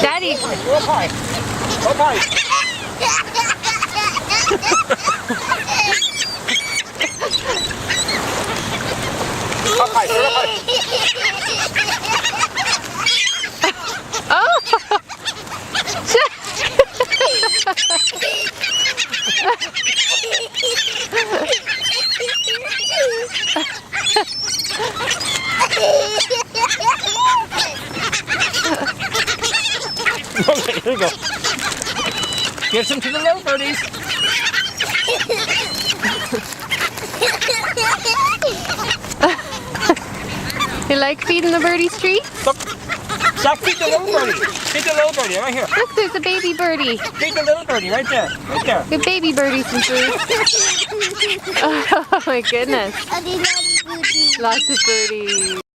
Daddy. Up high. Up high. Up high. Up high. Oh! Okay, here we go. Give some to the little birdies. You like feeding the birdies treats? Look. Stop, feed the little birdie. Feed the little birdie right here. Look, there's a baby birdie. Feed the little birdie right there. Right there. Give baby birdie some food. Oh my goodness. Lots of birdies.